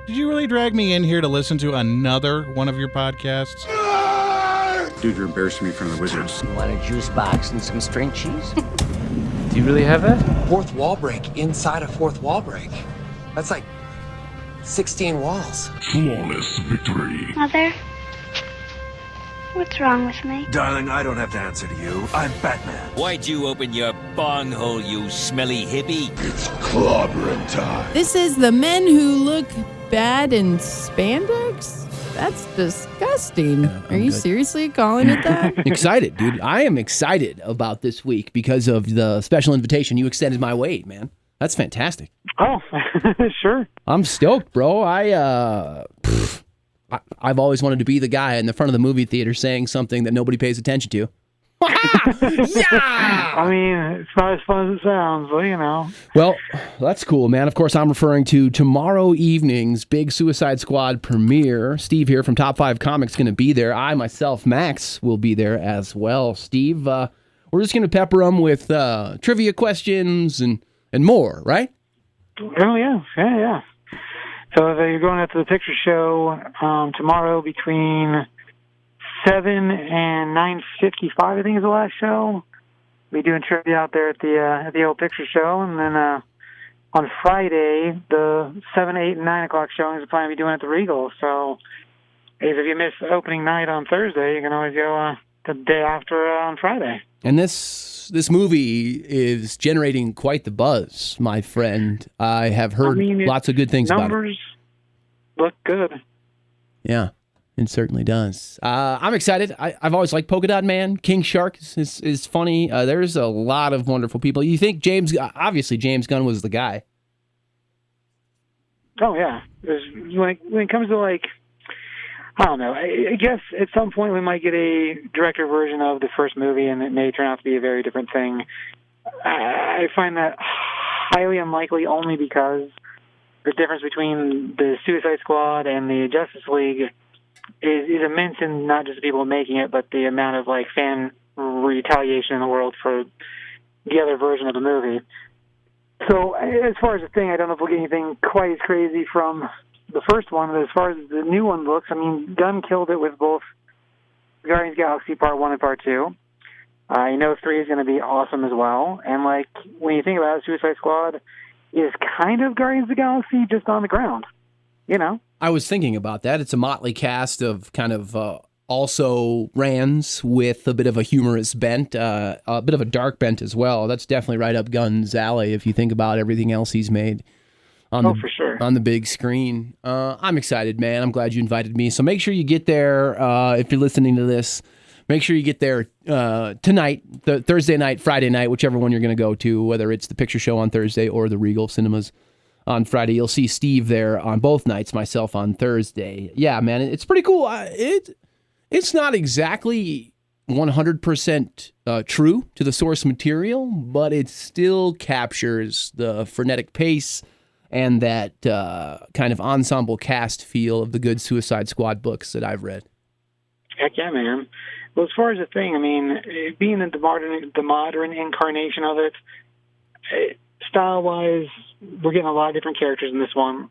Did you really drag me in here to listen to another one of your podcasts? Dude, you're embarrassing me in front of the wizards. You want a juice box and some string cheese? Do you really have that? Fourth wall break inside a fourth wall break. That's like 16 walls. Flawless victory. Mother, what's wrong with me? Darling, I don't have to answer to you. I'm Batman. Why'd you open your bong hole, you smelly hippie? It's clobbering time. This is the men who look bad in spandex? That's disgusting. Yeah, Are you seriously calling it that? Excited, dude. I am excited about this week because of the special invitation you extended my way, man. That's fantastic. Oh, sure. I'm stoked, bro. I've always wanted to be the guy in the front of the movie theater saying something that nobody pays attention to. Yeah! I mean, it's not as fun as it sounds, but you know. Well, that's cool, man. Of course, I'm referring to tomorrow evening's big Suicide Squad premiere. Steve here from Top 5 Comics going to be there. I, myself, Max, will be there as well. Steve, we're just going to pepper them with trivia questions and more, right? Oh, yeah. So you're going out to the picture show tomorrow between 7 and 9:55, I think is the last show. We'll be doing trivia out there at the old picture show, and then on Friday, the 7, 8, and 9 o'clock showings are planning to be doing at the Regal. So if you miss opening night on Thursday, you can always go the day after on Friday. And this movie is generating quite the buzz, my friend. I have heard lots of good things about it. Numbers look good. Yeah. It certainly does. I'm excited. I've always liked Polka Dot Man. King Shark is funny. There's a lot of wonderful people. You think James Gunn was the guy. Oh, yeah. When it comes to, like, I don't know. I guess at some point we might get a director version of the first movie, and it may turn out to be a very different thing. I find that highly unlikely only because the difference between the Suicide Squad and the Justice League is immense in not just the people making it, but the amount of like fan retaliation in the world for the other version of the movie. So as far as the thing, I don't know if we'll get anything quite as crazy from the first one, but as far as the new one looks, I mean, Gunn killed it with both Guardians of the Galaxy Part 1 and Part 2. 3 is going to be awesome as well. And like when you think about it, Suicide Squad is kind of Guardians of the Galaxy just on the ground, you know? I was thinking about that. It's a motley cast of kind of also rans with a bit of a humorous bent, a bit of a dark bent as well. That's definitely right up Gunn's alley if you think about everything else he's made for sure. On the big screen. I'm excited, man. I'm glad you invited me. So make sure you get there if you're listening to this. Make sure you get there tonight, Thursday night, Friday night, whichever one you're going to go to, whether it's the picture show on Thursday or the Regal Cinemas on Friday. You'll see Steve there on both nights, myself on Thursday. Yeah, man, it's pretty cool. It's not exactly 100% true to the source material, but it still captures the frenetic pace and that kind of ensemble cast feel of the good Suicide Squad books that I've read. Heck yeah, man. Well, as far as the thing, I mean, being the modern incarnation of it, style-wise, we're getting a lot of different characters in this one.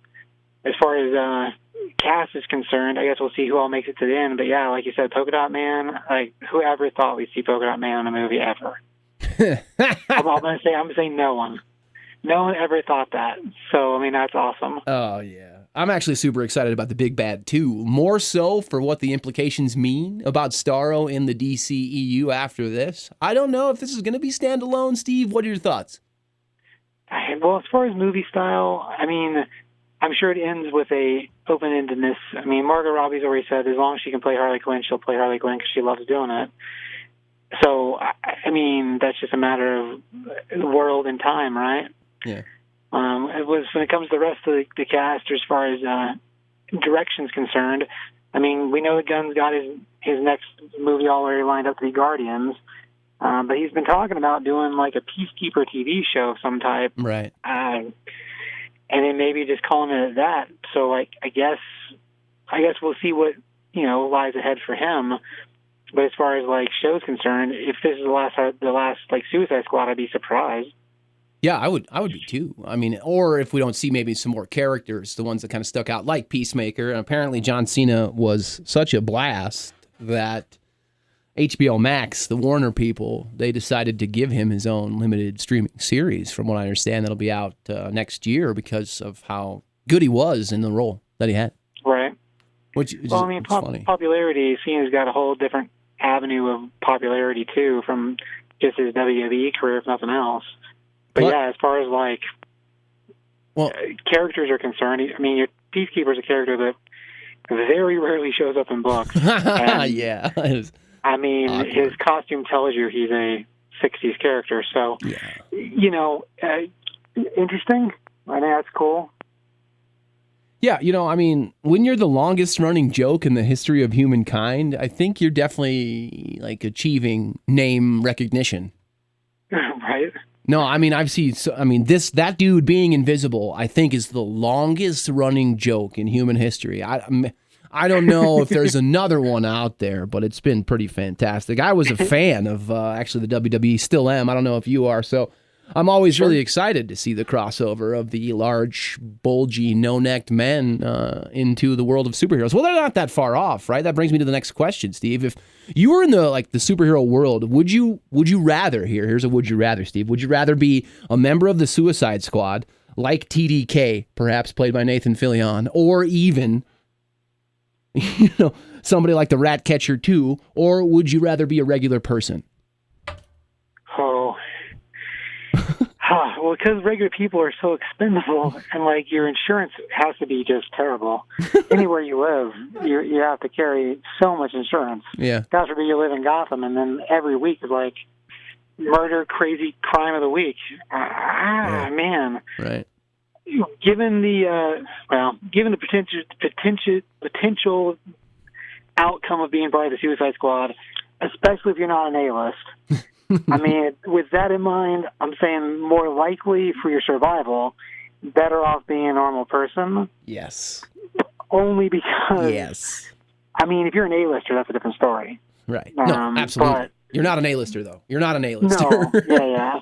As far as cast is concerned, I guess we'll see who all makes it to the end. But yeah, like you said, Polka Dot Man, like whoever thought we'd see Polka Dot Man in a movie ever? I'm gonna say no one. No one ever thought that. So I mean, that's awesome. Oh yeah. I'm actually super excited about the Big Bad 2, more so for what the implications mean about Starro in the DCEU after this. I don't know if this is going to be standalone. Steve, what are your thoughts? Well, as far as movie style, I mean, I'm sure it ends with a open-endedness. I mean, Margot Robbie's already said as long as she can play Harley Quinn, she'll play Harley Quinn because she loves doing it. So, I mean, that's just a matter of the world and time, right? Yeah. When it comes to the rest of the cast, as far as direction's concerned, I mean, we know that Gunn's got his next movie already lined up to be Guardians, but he's been talking about doing like a Peacekeeper TV show of some type, right? And then maybe just calling it at that. So, like, I guess we'll see what lies ahead for him. But as far as like show's concerned, if this is the last like Suicide Squad, I'd be surprised. Yeah, I would be too. I mean, or if we don't see maybe some more characters, the ones that kind of stuck out, like Peacemaker. And apparently John Cena was such a blast that HBO Max, the Warner people, they decided to give him his own limited streaming series. From what I understand, that'll be out next year because of how good he was in the role that he had. Right. Which is funny. Popularity, Cena's got a whole different avenue of popularity, too, from just his WWE career, if nothing else. But yeah, as far as like characters are concerned, I mean, your Peacekeeper's a character that very rarely shows up in books. Yeah. I mean, awkward. His costume tells you he's a 60s character. So, interesting. I think that's cool. Yeah, I mean, when you're the longest running joke in the history of humankind, I think you're definitely like achieving name recognition. Right. No, I mean, that dude being invisible, I think, is the longest running joke in human history. I don't know if there's another one out there, but it's been pretty fantastic. I was a fan of actually the WWE, still am. I don't know if you are, so I'm always really excited to see the crossover of the large, bulgy, no-necked men into the world of superheroes. Well, they're not that far off, right? That brings me to the next question, Steve. If you were in the superhero world, would you rather, here's a would you rather, Steve, would you rather be a member of the Suicide Squad, like TDK, perhaps played by Nathan Fillion, or even somebody like the Ratcatcher 2, or would you rather be a regular person? Oh. Well, because regular people are so expendable, and like your insurance has to be just terrible. Anywhere you live, you have to carry so much insurance. Yeah. God forbid you live in Gotham, and then every week is like murder, crazy crime of the week. Man. Right. Given the potential outcome of being part of the Suicide Squad, especially if you're not an A-list. I mean, with that in mind, I'm saying more likely for your survival, better off being a normal person. Yes. Only because... Yes. I mean, if you're an A-lister, that's a different story. Right. No, absolutely. But, you're not an A-lister, though. You're not an A-lister. No, yeah.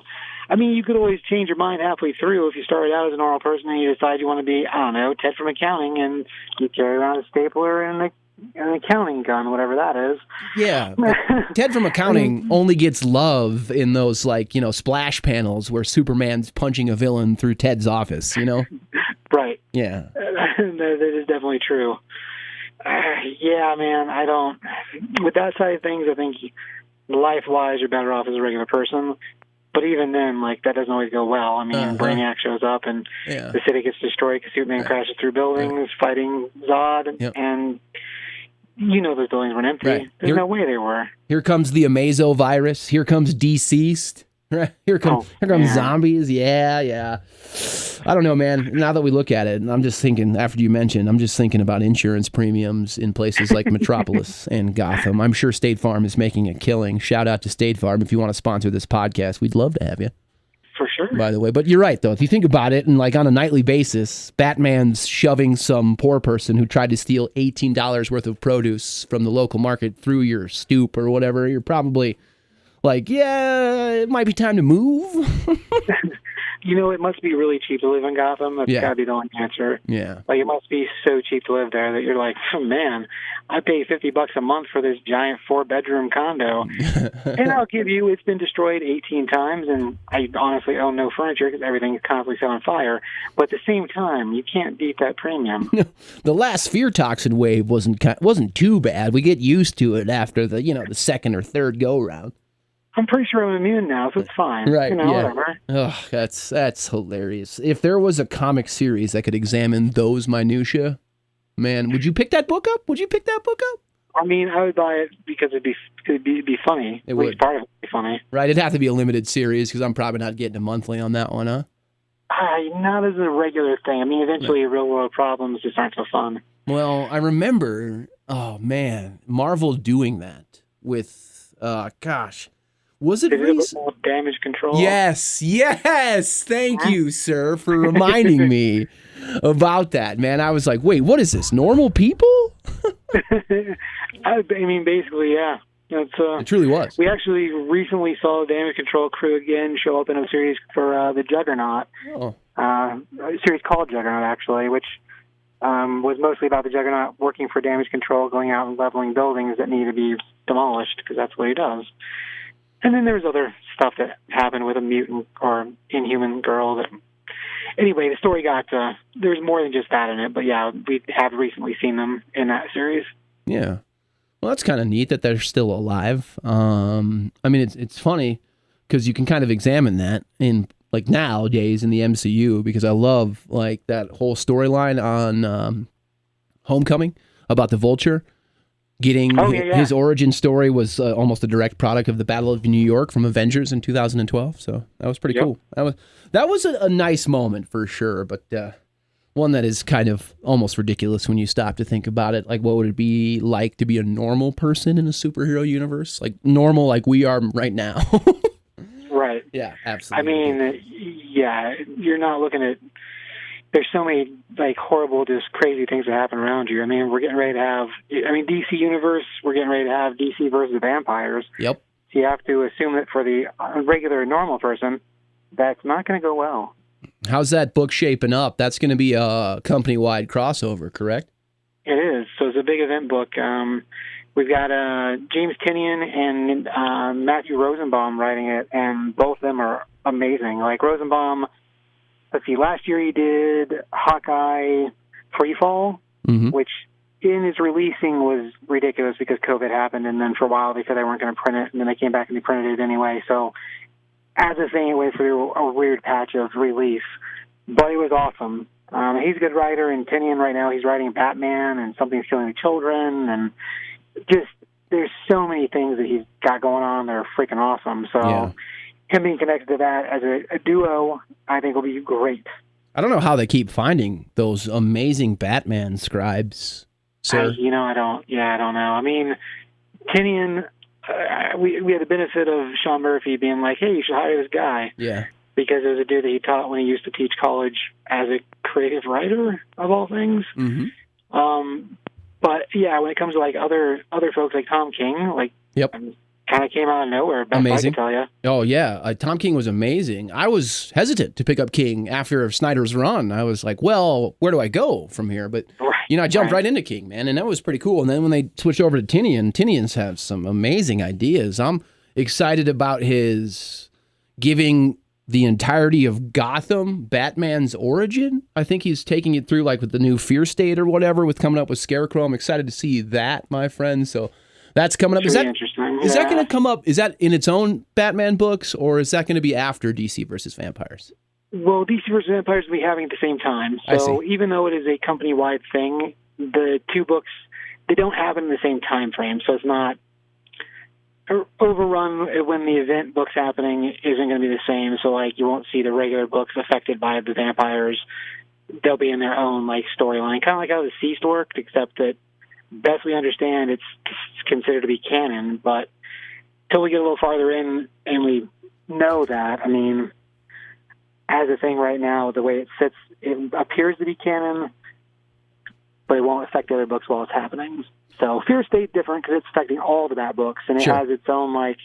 I mean, you could always change your mind halfway through if you started out as a normal person and you decide you want to be, I don't know, Ted from accounting, and you carry around a stapler and an accounting gun, whatever that is. Yeah. Ted from accounting only gets love in those, splash panels where Superman's punching a villain through Ted's office, Right. Yeah. That is definitely true. Yeah, man, with that side of things, I think life-wise, you're better off as a regular person. But even then, that doesn't always go well. I mean, Brainiac shows up and the city gets destroyed because Superman crashes through buildings fighting Zod, and those buildings weren't empty. Right. There's no way they were. Here comes the Amazo virus. Here comes Deceased. Here comes zombies. Yeah. I don't know, man. Now that we look at it, and I'm just thinking, after you mentioned, I'm just thinking about insurance premiums in places like Metropolis and Gotham. I'm sure State Farm is making a killing. Shout out to State Farm. If you want to sponsor this podcast, we'd love to have you. For sure. By the way. But you're right, though. If you think about it, and on a nightly basis, Batman's shoving some poor person who tried to steal $18 worth of produce from the local market through your stoop or whatever, you're probably yeah, it might be time to move. It must be really cheap to live in Gotham. That's got to be the only answer. Yeah. It must be so cheap to live there that you're like, oh, man, I pay $50 a month for this giant 4-bedroom condo. And I'll give you, it's been destroyed 18 times, and I honestly own no furniture because everything is constantly set on fire. But at the same time, you can't beat that premium. The last fear toxin wave wasn't too bad. We get used to it after the second or third go-round. I'm pretty sure I'm immune now, so it's fine. Right, whatever. Oh, that's hilarious. If there was a comic series that could examine those minutia, man, would you pick that book up? I mean, I would buy it because it'd be funny. It would. At least part of it would be funny. Right, it'd have to be a limited series because I'm probably not getting a monthly on that one, huh? Not as a regular thing. I mean, eventually real-world problems just aren't so fun. Well, I remember, Marvel doing that with, was it Damage Control? Yes. Thank you, sir, for reminding me about that, man. I was like, wait, what is this? Normal people? I mean, basically, yeah. It truly was. We actually recently saw the Damage Control crew again show up in a series for the Juggernaut. Oh. A series called Juggernaut, actually, which was mostly about the Juggernaut working for Damage Control, going out and leveling buildings that need to be demolished, because that's what he does. And then there was other stuff that happened with a mutant or inhuman girl. Anyway, the story got, there's more than just that in it, but yeah, we have recently seen them in that series. Yeah. Well, that's kind of neat that they're still alive. I mean, it's funny because you can kind of examine that in like nowadays in the MCU, because I love like that whole storyline on Homecoming about the Vulture getting his origin story was almost a direct product of the Battle of New York from Avengers in 2012. So that was pretty cool. That was a nice moment for sure, but one that is kind of almost ridiculous when you stop to think about it. Like, what would it be like to be a normal person in a superhero universe? Like normal, like we are right now. Right. Yeah, absolutely. I mean, yeah, you're not looking at, there's so many like horrible, just crazy things that happen around you. I mean, we're getting ready to have, DC Universe, we're getting ready to have DC versus vampires. Yep. So you have to assume that for the regular, normal person, that's not going to go well. How's that book shaping up? That's going to be a company-wide crossover, correct? It is. So it's a big event book. We've got James Tynion and Matthew Rosenbaum writing it, and both of them are amazing. Like Rosenbaum, let's see, last year he did Hawkeye Freefall, which in its releasing was ridiculous because COVID happened, and then for a while they said they weren't going to print it, and then they came back and they printed it anyway. So as a thing, it went through a weird patch of release, but it was awesome. He's a good writer, and Tynion right now, he's writing Batman and Something's Killing the Children, and just there's so many things that he's got going on that are freaking awesome. So him being connected to that as a duo, I think will be great. I don't know how they keep finding those amazing Batman scribes, sir. I don't know. I mean, Tynion, we had the benefit of Sean Murphy being like, hey, you should hire this guy. Yeah. Because it was a dude that he taught when he used to teach college as a creative writer, of all things. But yeah, when it comes to like other folks like Tom King, like kind of came out of nowhere. Best I can tell you. Oh yeah, Tom King was amazing. I was hesitant to pick up King after Snyder's run. I was like, well, where do I go from here? But I jumped right into King, man, and that was pretty cool. And then when they switched over to Tynion's have some amazing ideas. I'm excited about his giving the entirety of Gotham Batman's origin. I think he's taking it through like with the new Fear State or whatever, with coming up with Scarecrow. I'm excited to see that, my friend. So that's coming up. Is that interesting? Is that going to come up? Is that in its own Batman books, or is that going to be after DC versus Vampires? Well, DC versus Vampires will be having at the same time. So even though it is a company-wide thing, the two books, they don't happen in the same time frame. So it's not overrun when the event book's happening isn't going to be the same. So like you won't see the regular books affected by the vampires. They'll be in their own like storyline, kind of like how the Ceased worked, except that best we understand it's considered to be canon. But till we get a little farther in and we know that, I mean, as a thing right now, the way it sits, it appears to be canon, but it won't affect the other books while it's happening. So Fear State different because it's affecting all the Bat books, and it has its own like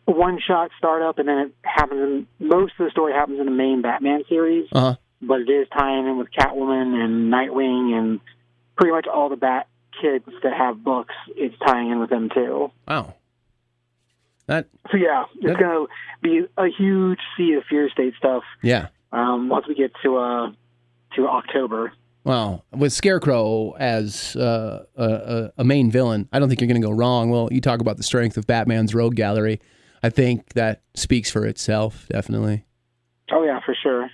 one-shot startup, and then it happens. Most of the story happens in the main Batman series, but it is tying in with Catwoman and Nightwing and pretty much all the Bat kids that have books. It's tying in with them too. Wow. So yeah, it's going to be a huge sea of Fear State stuff. Yeah. Once we get to October. Well, with Scarecrow as a main villain, I don't think you're going to go wrong. Well, you talk about the strength of Batman's rogue gallery. I think that speaks for itself, definitely. Oh yeah, for sure.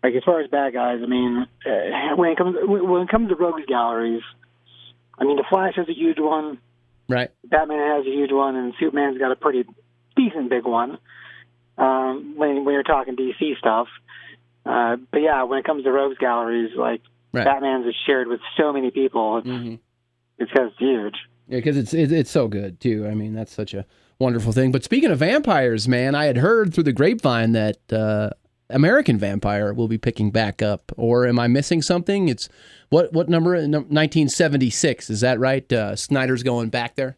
Like as far as bad guys, I mean, when it comes to rogues galleries, I mean, the Flash has a huge one. Right. Batman has a huge one, and Superman's got a pretty decent big one. When you're talking DC stuff, but yeah, when it comes to rogues galleries, like. Right. Batman's is shared with so many people. It's because it's huge. Yeah, because it's so good too. I mean, that's such a wonderful thing. But speaking of vampires, man, I had heard through the grapevine that American Vampire will be picking back up. Or am I missing something? It's what number? 1976. Is that right? Snyder's going back there.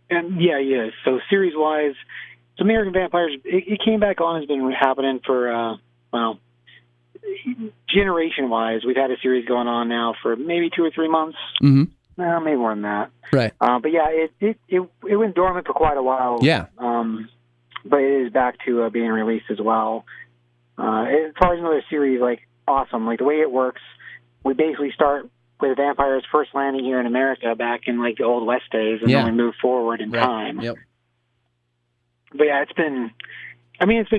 And yeah, he is. So series-wise, so American Vampires, it came back on, has been happening for, well, generation-wise, we've had a series going on now for maybe 2 or 3 months. Mm-hmm. Maybe more than that. Right. But yeah, it went dormant for quite a while. Yeah. But it is back to being released as well. As far as another series, like, awesome. Like, the way it works, we basically start with vampires first landing here in America back in, like, the Old West days, and then we move forward in time. Yep. But yeah, it's been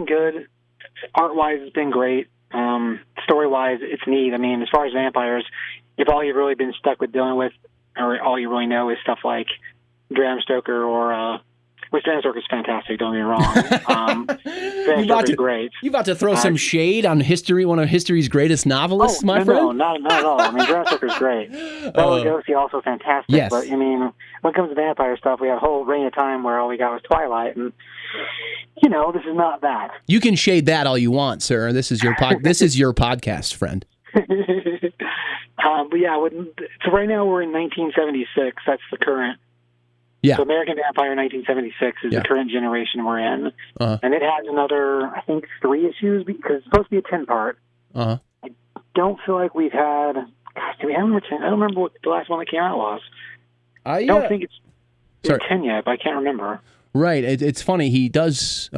good. Art-wise, it's been great. Story-wise, it's neat. I mean, as far as vampires, if all you've really been stuck with dealing with, or all you really know is stuff like Bram Stoker or, which Bram Stoker's fantastic, don't get me wrong. Bram Stoker's great. You about to throw some shade on history, one of history's greatest novelists, my friend? No, not at all. I mean, Bram Stoker's great. Bela Lugosi also fantastic. Yes. But, I mean, when it comes to vampire stuff, we had a whole reign of time where all we got was Twilight, and, you know, this is not that. You can shade that all you want, sir. This is your this is your podcast, friend. But yeah, so right now we're in 1976. That's the current. Yeah. So American Vampire 1976 is the current generation we're in. And it has another, I think, 3 issues because it's supposed to be a 10-part. I don't feel like we've had, do we have more 10? I don't remember what the last one that came out was. I don't think it's 10 yet, but I can't remember. Right. It's funny. He does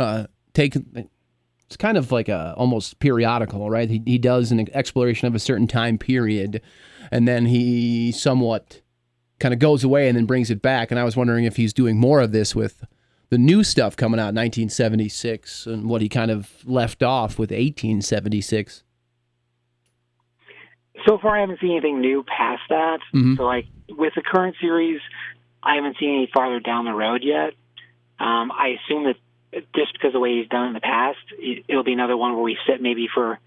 take, it's kind of like a almost periodical, right? He does an exploration of a certain time period, and then he somewhat kind of goes away and then brings it back. And I was wondering if he's doing more of this with the new stuff coming out in 1976 and what he kind of left off with 1876. So far, I haven't seen anything new past that. So, like, with the current series, I haven't seen any farther down the road yet. I assume that just because of the way he's done it in the past, it'll be another one where we sit maybe for,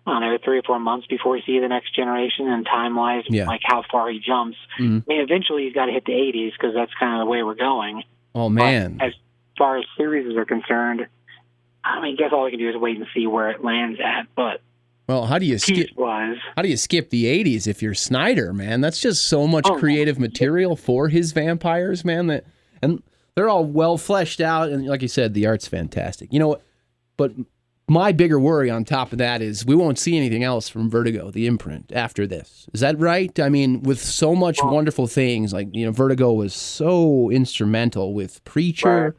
I don't know, 3 or 4 months before we see the next generation, and time-wise, like how far he jumps. I mean, eventually he's got to hit the 80s because that's kind of the way we're going. Oh, man. But as far as series are concerned, I mean, I guess all we can do is wait and see where it lands at. But well, how do you skip the 80s if you're Snyder, man? That's just so much creative material for his vampires, man. And they're all well fleshed out, and like you said, the art's fantastic. You know what? But my bigger worry on top of that is we won't see anything else from Vertigo, the imprint, after this. Is that right? I mean, with so much wonderful things, like, you know, Vertigo was so instrumental with Preacher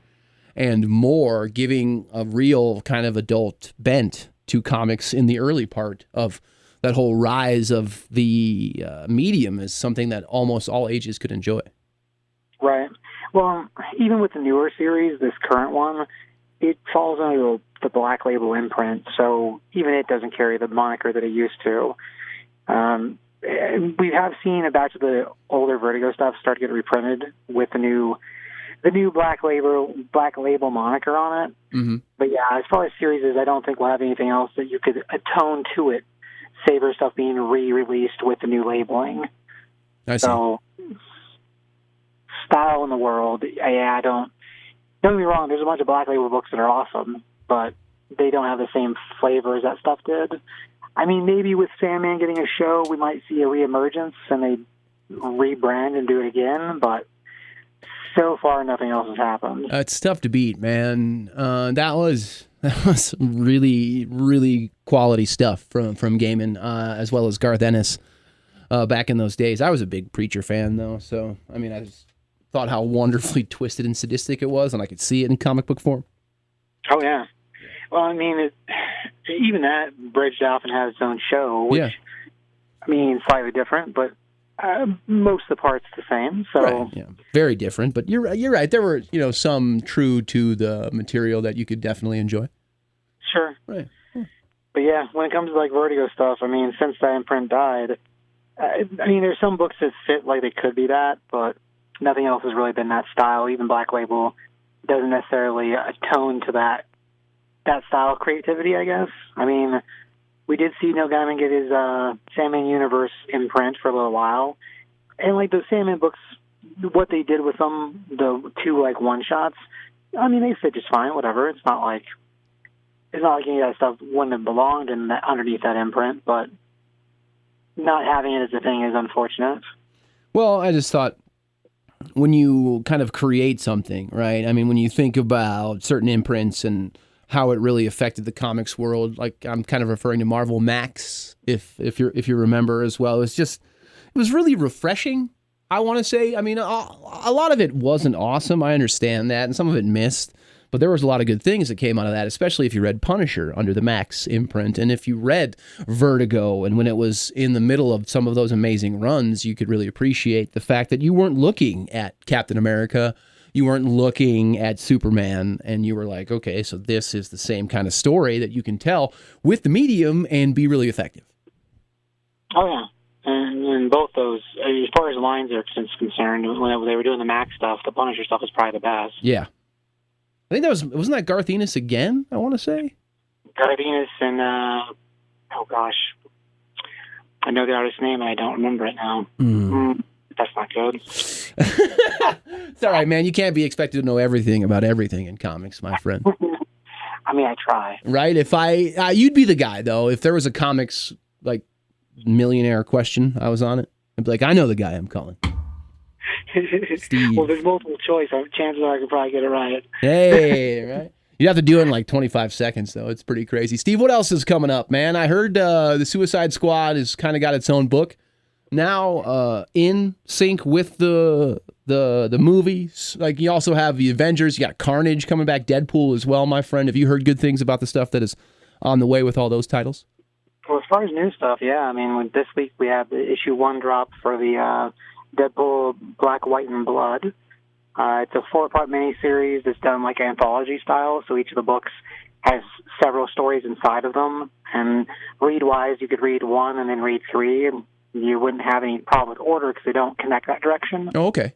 and more, giving a real kind of adult bent to comics in the early part of that whole rise of the medium is something that almost all ages could enjoy. Right. Well, even with the newer series, this current one, it falls under the Black Label imprint, so even it doesn't carry the moniker that it used to. We have seen a batch of the older Vertigo stuff start to get reprinted with the new Black Label moniker on it. But yeah, as far as series is, I don't think we'll have anything else that you could atone to it, save for stuff being re-released with the new labeling. I see. So, style in the world, don't get me wrong, there's a bunch of Black Label books that are awesome, but they don't have the same flavor as that stuff did. I mean, maybe with Sandman getting a show, we might see a reemergence and they rebrand and do it again, but so far nothing else has happened. It's tough to beat, man. That was really, really quality stuff from Gaiman, as well as Garth Ennis back in those days. I was a big Preacher fan, though, so, I mean, I just thought how wonderfully twisted and sadistic it was, and I could see it in comic book form. Oh, yeah. Well, I mean, even that bridged off and has its own show, which, I mean, slightly different, but most of the parts the same. So right, yeah. Very different, but you're right. There were, you know, some true to the material that you could definitely enjoy. Sure. Right. But yeah, when it comes to like Vertigo stuff, I mean, since that imprint died, I mean, there's some books that fit like they could be that, but nothing else has really been that style. Even Black Label doesn't necessarily atone to that style of creativity, I guess. I mean, we did see Neil Gaiman get his Sandman Universe imprint for a little while. And, like, the Sandman books, what they did with them, the 2, like, one-shots, I mean, they fit just fine, whatever. It's not like any of that stuff wouldn't have belonged underneath that imprint, but not having it as a thing is unfortunate. Well, I just thought when you kind of create something, right? I mean, when you think about certain imprints and how it really affected the comics world, like I'm kind of referring to Marvel Max, if you remember as well. It was really refreshing, I want to say. I mean, a lot of it wasn't awesome. I understand that, and some of it missed. But there was a lot of good things that came out of that, especially if you read Punisher under the Max imprint. And if you read Vertigo, and when it was in the middle of some of those amazing runs, you could really appreciate the fact that you weren't looking at Captain America, you weren't looking at Superman, and you were like, okay, so this is the same kind of story that you can tell with the medium and be really effective. Oh, yeah. And both those, as far as lines are concerned, when they were doing the Max stuff, the Punisher stuff was probably the best. Yeah. I think wasn't that Garth Ennis again, I want to say? Garth Ennis and, oh gosh, I know the artist's name and I don't remember it now. That's not good. It's all right, man. You can't be expected to know everything about everything in comics, my friend. I mean, I try. Right? If you'd be the guy, though. If there was a comics, like, millionaire question, I was on it, I'd be like, I know the guy I'm calling. Steve. Well, there's multiple choice. Chances are I could probably get it right. Hey, right? You have to do it in like 25 seconds, though. It's pretty crazy. Steve, what else is coming up, man? I heard the Suicide Squad has kind of got its own book now, in sync with the movies. Like, you also have the Avengers. You got Carnage coming back, Deadpool as well, my friend. Have you heard good things about the stuff that is on the way with all those titles? Well, as far as new stuff, yeah. I mean, this week we have the issue 1 drop for the Deadpool Black, White, and Blood. It's a 4-part miniseries that's done like anthology style, so each of the books has several stories inside of them. And read-wise, you could read 1 and then read 3, and you wouldn't have any problem with order because they don't connect that direction. Oh, okay.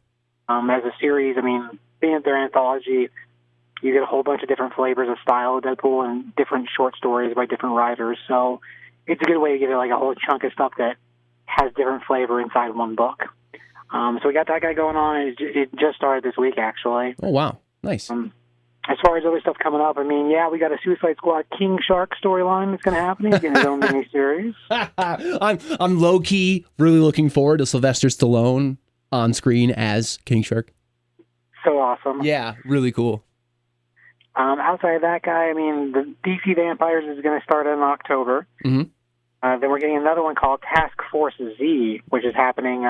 As a series, I mean, being their anthology, you get a whole bunch of different flavors of style of Deadpool and different short stories by different writers. So it's a good way to get like a whole chunk of stuff that has different flavor inside one book. So we got that guy going on. It just started this week, actually. Oh, wow. Nice. As far as other stuff coming up, I mean, yeah, we got a Suicide Squad King Shark storyline that's going to happen. He's getting his own miniseries. I'm low-key really looking forward to Sylvester Stallone on screen as King Shark. So awesome. Yeah, really cool. Outside of that guy, I mean, the DC Vampires is going to start in October. Mm-hmm. Then we're getting another one called Task Force Z, which is happening,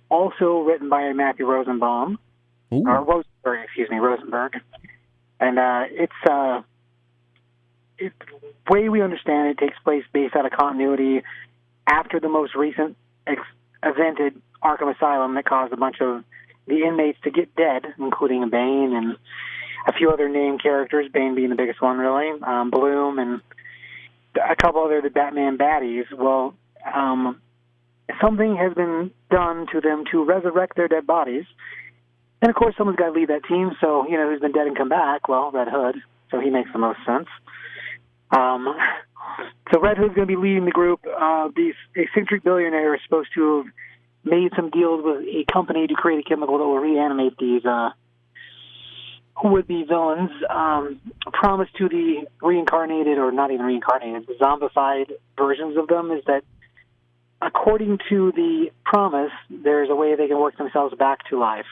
also written by Matthew Rosenbaum. Ooh. Or Rosenberg. And it's the way we understand it takes place based out of continuity after the most recent event at Arkham Asylum that caused a bunch of the inmates to get dead, including Bane and a few other named characters, Bane being the biggest one, really, Bloom, and a couple other the Batman baddies. Well, something has been done to them to resurrect their dead bodies. And, of course, someone's got to lead that team, so, who's been dead and come back? Well, Red Hood, so he makes the most sense. So Red Hood's going to be leading the group. The eccentric billionaire is supposed to have made some deals with a company to create a chemical that will reanimate these would-be villains. Promise to the reincarnated, or not even reincarnated, the zombified versions of them is that, according to the promise, there's a way they can work themselves back to life.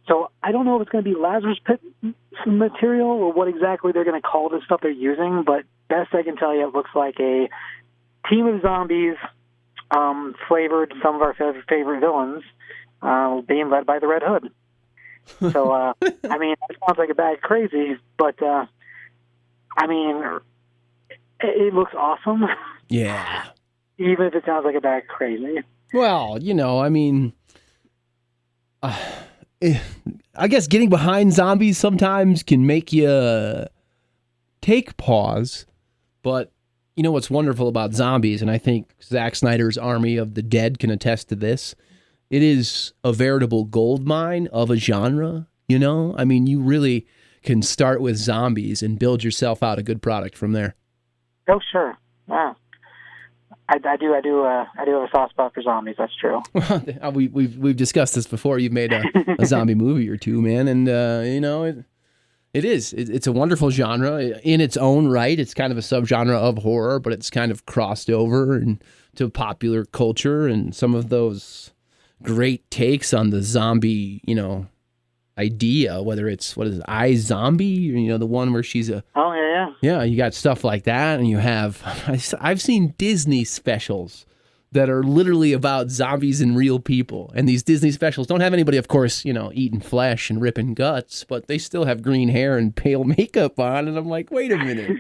So I don't know if it's going to be Lazarus Pit material or what exactly they're going to call the stuff they're using, but best I can tell you, it looks like a team of zombies flavored some of our favorite villains being led by the Red Hood. So, I mean, it sounds like a bad crazy, but, I mean, it looks awesome. Yeah. Even if it sounds like a bad crazy. Well, I mean, I guess getting behind zombies sometimes can make you take pause, but what's wonderful about zombies, and I think Zack Snyder's Army of the Dead can attest to this, it is a veritable gold mine of a genre, I mean, you really can start with zombies and build yourself out a good product from there. Oh, sure. Wow. I do have a soft spot for zombies. That's true. We've discussed this before. You've made a zombie movie or two, man, and it's a wonderful genre in its own right. It's kind of a subgenre of horror, but it's kind of crossed over into popular culture, and some of those great takes on the zombie, idea, whether it's, what is it, iZombie, the one where she's a... Oh, yeah. Yeah, you got stuff like that, and you have... I've seen Disney specials that are literally about zombies and real people. And these Disney specials don't have anybody, of course, eating flesh and ripping guts, but they still have green hair and pale makeup on. And I'm like, wait a minute,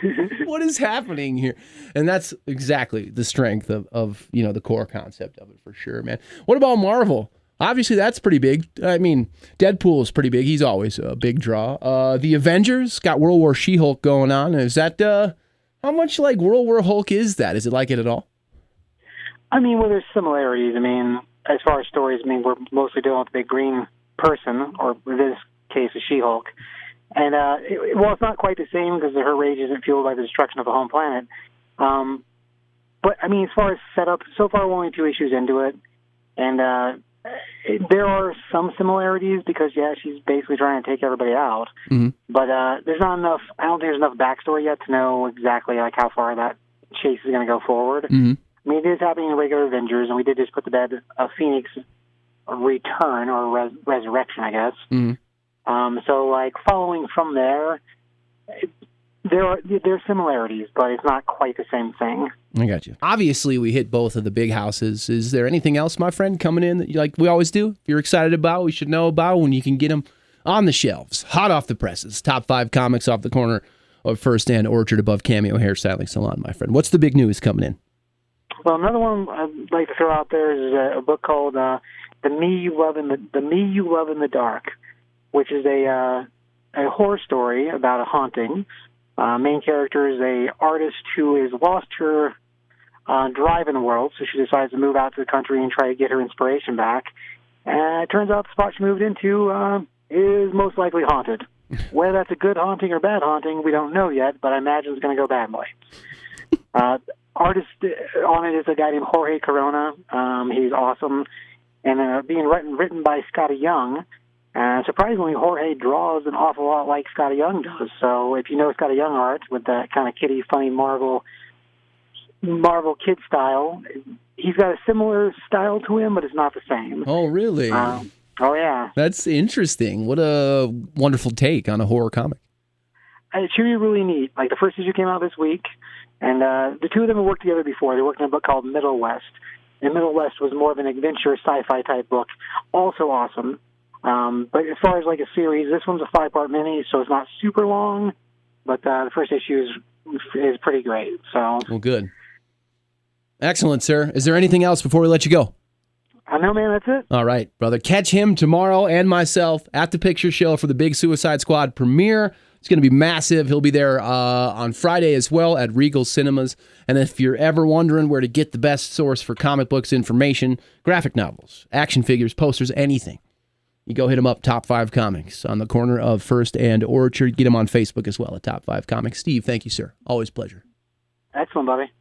what is happening here? And that's exactly the strength of the core concept of it, for sure, man. What about Marvel? Obviously, that's pretty big. I mean, Deadpool is pretty big. He's always a big draw. The Avengers got World War She-Hulk going on. Is that, how much like World War Hulk is that? Is it like it at all? I mean, well, there's similarities. I mean, as far as stories, we're mostly dealing with a big green person, or in this case, a She-Hulk. And, it's not quite the same because her rage isn't fueled by the destruction of a home planet. But, I mean, as far as setup, so far we're only 2 issues into it. And there are some similarities because, yeah, she's basically trying to take everybody out. Mm-hmm. But there's not enough, I don't think there's enough backstory yet to know exactly like how far that chase is going to go forward. Mm-hmm. I mean, it is happening in regular Avengers, and we did just put to bed a Phoenix return or resurrection, I guess. Mm-hmm. So, like, following from there, there are similarities, but it's not quite the same thing. I got you. Obviously, we hit both of the big houses. Is there anything else, my friend, coming in that, like we always do, you're excited about, we should know about, when you can get them on the shelves, hot off the presses, top 5 comics off the corner of First and Orchard above Cameo Hairstyling Salon, my friend? What's the big news coming in? Well, another one I'd like to throw out there is a book called "The Me You Love in the Dark," which is a horror story about a haunting. Main character is a artist who has lost her drive in the world, so she decides to move out to the country and try to get her inspiration back. And it turns out the spot she moved into is most likely haunted. Whether that's a good haunting or bad haunting, we don't know yet, but I imagine it's going to go badly. Artist on it is a guy named Jorge Corona. He's awesome. And being written by Scotty Young. Surprisingly, Jorge draws an awful lot like Scotty Young does. So if you know Scotty Young art with that kind of kiddie, funny Marvel kid style, he's got a similar style to him, but it's not the same. Oh, really? Oh, yeah. That's interesting. What a wonderful take on a horror comic. It should be really neat. Like, the first issue came out this week, and the two of them have worked together before. They worked on a book called Middle West. And Middle West was more of an adventure sci-fi type book. Also awesome. But as far as like a series, this one's a 5-part mini, so it's not super long, but the first issue is pretty great. So, well, good. Excellent, sir. Is there anything else before we let you go? No, man, that's it. All right, brother. Catch him tomorrow and myself at the Picture Show for the big Suicide Squad premiere. It's going to be massive. He'll be there on Friday as well at Regal Cinemas. And if you're ever wondering where to get the best source for comic books information, graphic novels, action figures, posters, anything, you go hit him up, Top 5 Comics, on the corner of First and Orchard. Get him on Facebook as well at Top 5 Comics. Steve, thank you, sir. Always a pleasure. Excellent, buddy.